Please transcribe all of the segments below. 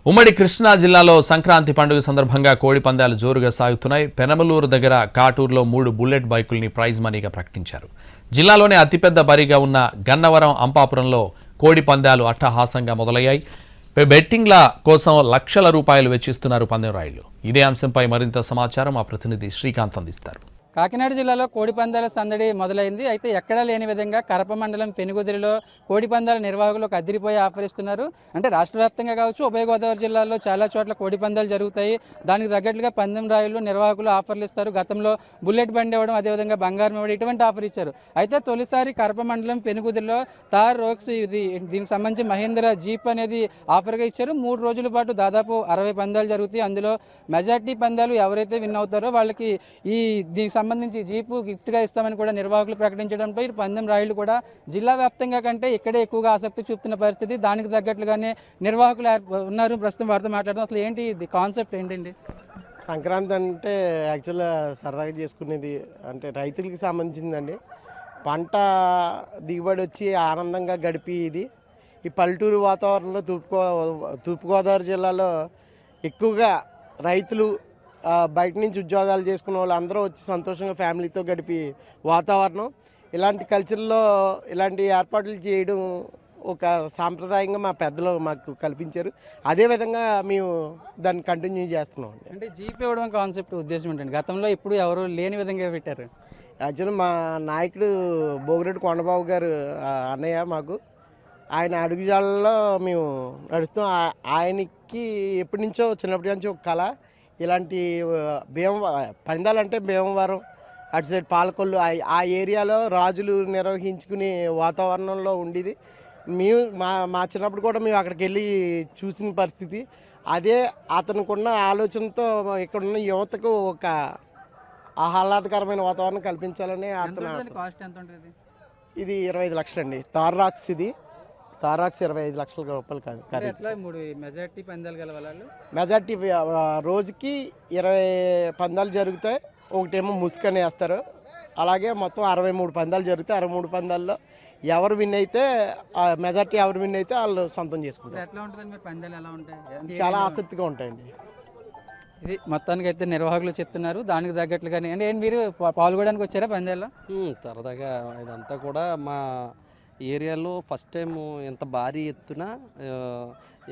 ఉమ్మడి కృష్ణా జిల్లాలో సంక్రాంతి పండుగ సందర్భంగా కోడి పందాలు జోరుగా సాగుతున్నాయి. పెనమలూరు దగ్గర కాటూరులో 3 బుల్లెట్ బైకుల్ని ప్రైజ్ మనీగా ప్రకటించారు. జిల్లాలోనే అతిపెద్ద బరిగా ఉన్న గన్నవరం అంపాపురంలో కోడి పందాలు అట్టహాసంగా మొదలయ్యాయి. బెట్టింగ్ల కోసం లక్షల రూపాయలు వెచ్చిస్తున్నారు పందెం రాయుళ్లు. ఇదే అంశంపై మరింత సమాచారం మా ప్రతినిధి శ్రీకాంత్ అందిస్తారు. కాకినాడ జిల్లాలో కోడి పందాల సందడి మొదలైంది. అయితే ఎక్కడా లేని విధంగా కరప మండలం పెనుగుదిరిలో కోడి పందాల నిర్వాహకులకు అదిరిపోయి ఆఫర్ ఇస్తున్నారు. అంటే రాష్ట్ర వ్యాప్తంగా కావచ్చు, ఉభయ గోదావరి జిల్లాలో చాలా చోట్ల కోడి పందాలు జరుగుతాయి. దానికి తగ్గట్లుగా పందెం రాయులు నిర్వాహకులు ఆఫర్లు ఇస్తారు. గతంలో బుల్లెట్ బండి ఇవ్వడం, అదేవిధంగా బంగారం ఇవ్వడం, ఇటువంటి ఆఫర్ ఇచ్చారు. అయితే తొలిసారి కరప మండలం పెనుగుదిరిలో తార్ రోక్స్ దీనికి సంబంధించి మహేంద్ర జీప్ అనేది ఆఫర్గా ఇచ్చారు. 3 రోజుల పాటు దాదాపు 60 పందాలు జరుగుతాయి. అందులో మెజార్టీ పందాలు ఎవరైతే విన్ అవుతారో వాళ్ళకి దీనికి సంబంధించి జీపు గిఫ్ట్గా ఇస్తామని కూడా నిర్వాహకులు ప్రకటించడంతో ఈ పందెం రాయుళ్లు కూడా జిల్లా వ్యాప్తంగా కంటే ఇక్కడే ఎక్కువగా ఆసక్తి చూపుతున్న పరిస్థితి. దానికి తగ్గట్లుగానే నిర్వాహకులు ఉన్నారు. ప్రస్తుతం వారితో మాట్లాడడం. అసలు ఏంటి ఇది కాన్సెప్ట్ ఏంటండి? సంక్రాంతి అంటే యాక్చువల్గా సరదాగా చేసుకునేది, అంటే రైతులకి సంబంధించిందండి. పంట దిగుబడి వచ్చి ఆనందంగా గడిపి ఇది ఈ పల్లెటూరు వాతావరణంలో తూర్పుగోదావరి జిల్లాలో ఎక్కువగా రైతులు బయట నుంచి ఉద్యోగాలు చేసుకున్న వాళ్ళు అందరూ వచ్చి సంతోషంగా ఫ్యామిలీతో గడిపి వాతావరణం, ఇలాంటి కల్చర్లో ఇలాంటి ఏర్పాట్లు చేయడం ఒక సాంప్రదాయంగా మా పెద్దలు మాకు కల్పించారు. అదేవిధంగా మేము దాన్ని కంటిన్యూ చేస్తున్నాం. అంటే జీప్ ఇవ్వడం కాన్సెప్ట్ ఉద్దేశం ఏంటండి? గతంలో ఇప్పుడు ఎవరు లేని విధంగా పెట్టారు. యాక్చువల్లీ మా నాయకుడు బోగిరెడ్డి కొండబాబు గారు అన్నయ్య, మాకు ఆయన అడుగుజాడల్లో మేము నడుస్తాం. ఆయనకి ఎప్పటి నుంచో చిన్నప్పటి నుంచి ఒక కళ, ఇలాంటి పందాలంటే భీమవరం అటు సైడ్ పాలకొల్లు ఆ ఏరియాలో రాజులు నిర్వహించుకునే వాతావరణంలో ఉండేది. మేము మా చిన్నప్పుడు కూడా మేము అక్కడికి వెళ్ళి చూసిన పరిస్థితి అదే. అతనుకున్న ఆలోచనతో ఇక్కడున్న యువతకు ఒక ఆహ్లాదకరమైన వాతావరణం కల్పించాలని అతను. ఇది 25 లక్షలు అండి. తార్రాక్స్, ఇది తారాక్స్ 25 లక్షల రూపాయలు కాదు. మెజార్టీ పందాలు గెలవాలి. మెజార్టీ రోజుకి 20 పందాలు జరుగుతాయి. ఒకటేమో ముసుకని వేస్తారు. అలాగే మొత్తం 63 పందాలు జరుగుతాయి. 63 పందాల్లో ఎవరు విన్ అయితే, మెజార్టీ ఎవరు విన్ అయితే వాళ్ళు సొంతం చేసుకుంటారు. ఎట్లా ఉంటుంది మరి పందాలు? ఎలా ఉంటాయి? చాలా ఆసక్తిగా ఉంటాయండి. ఇది మొత్తానికి అయితే నిర్వాహకులు చెప్తున్నారు. దానికి తగ్గట్లుగానే అంటే మీరు పాల్గొనడానికి వచ్చారా పందాల్లో? సరదాగా ఇదంతా కూడా మా ఏరియాలో ఫస్ట్ టైం ఎంత భారీ ఎత్తున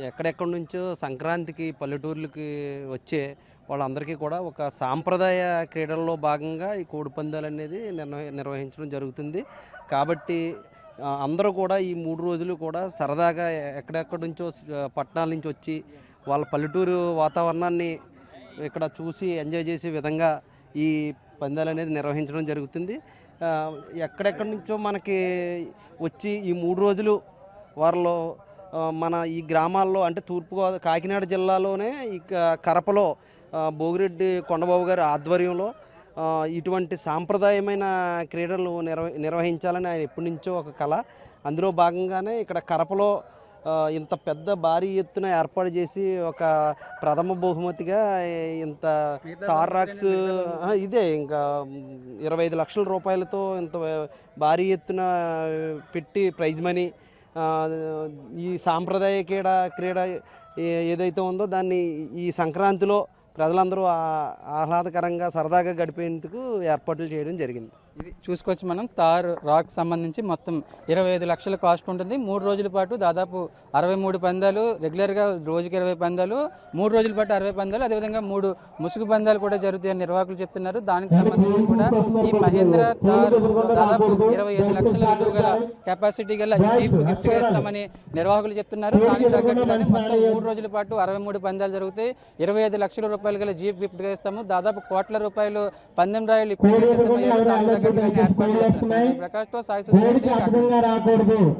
ఎక్కడెక్కడి నుంచో సంక్రాంతికి పల్లెటూర్లకి వచ్చే వాళ్ళందరికీ కూడా ఒక సాంప్రదాయ క్రీడల్లో భాగంగా ఈ కోడి పందాలు అనేది నిర్వహించడం జరుగుతుంది. కాబట్టి అందరూ కూడా ఈ 3 రోజులు కూడా సరదాగా ఎక్కడెక్కడి నుంచో పట్టణాల నుంచి వచ్చి వాళ్ళ పల్లెటూరు వాతావరణాన్ని ఇక్కడ చూసి ఎంజాయ్ చేసే విధంగా ఈ పందాలు అనేది నిర్వహించడం జరుగుతుంది. ఎక్కడెక్కడి నుంచో మనకి వచ్చి ఈ 3 రోజులు వారిలో మన ఈ గ్రామాల్లో, అంటే కాకినాడ జిల్లాలోనే ఈ కరపలో బోగిరెడ్డి కొండబాబు గారి ఆధ్వర్యంలో ఇటువంటి సాంప్రదాయమైన క్రీడలు నిర్వహించాలని ఆయన ఎప్పటి నుంచో ఒక కళ. అందులో భాగంగానే ఇక్కడ కరపలో ఇంత పెద్ద భారీ ఎత్తున ఏర్పాటు చేసి ఒక ప్రథమ బహుమతిగా ఇంత తార్రాక్స్, ఇదే ఇంకా 25 లక్షల రూపాయలతో ఇంత భారీ ఎత్తున పెట్టి ప్రైజ్ మనీ, ఈ సాంప్రదాయ క్రీడ ఏదైతే ఉందో దాన్ని ఈ సంక్రాంతిలో ప్రజలందరూ ఆహ్లాదకరంగా సరదాగా గడిపేందుకు ఏర్పాట్లు చేయడం జరిగింది. ఇది చూసుకోవచ్చు మనం. తార్ రాక్ సంబంధించి మొత్తం 25 లక్షల కాస్ట్ ఉంటుంది. 3 రోజుల పాటు దాదాపు 63 పందాలు, రెగ్యులర్గా రోజుకి 20 పందాలు, 3 రోజుల పాటు 60 పందాలు, అదేవిధంగా 3 ముసుగు పందాలు కూడా జరుగుతాయని నిర్వాహకులు చెప్తున్నారు. దానికి సంబంధించి కూడా ఈ మహేంద్ర తార్ దాదాపు 25 లక్షల విలువ గల కెపాసిటీ గల ఈ జీప్ గిఫ్ట్గా ఇస్తామని నిర్వాహకులు చెప్తున్నారు. దానికి తగ్గట్టుగానే మొత్తం 3 రోజుల పాటు 63 పందాలు జరుగుతాయి. 25 లక్షల రూపాయలు గల జీప్ గిఫ్ట్గా ఇస్తాము. దాదాపు కోట్ల రూపాయలు పందెం రాయులు ఇప్పటికే సిద్ధమయ్యారు. దానికి తగ్గట్టుగానే ఏర్పాటు చేస్తున్నారు. ప్రకాష్తో సాయి సుధీర్.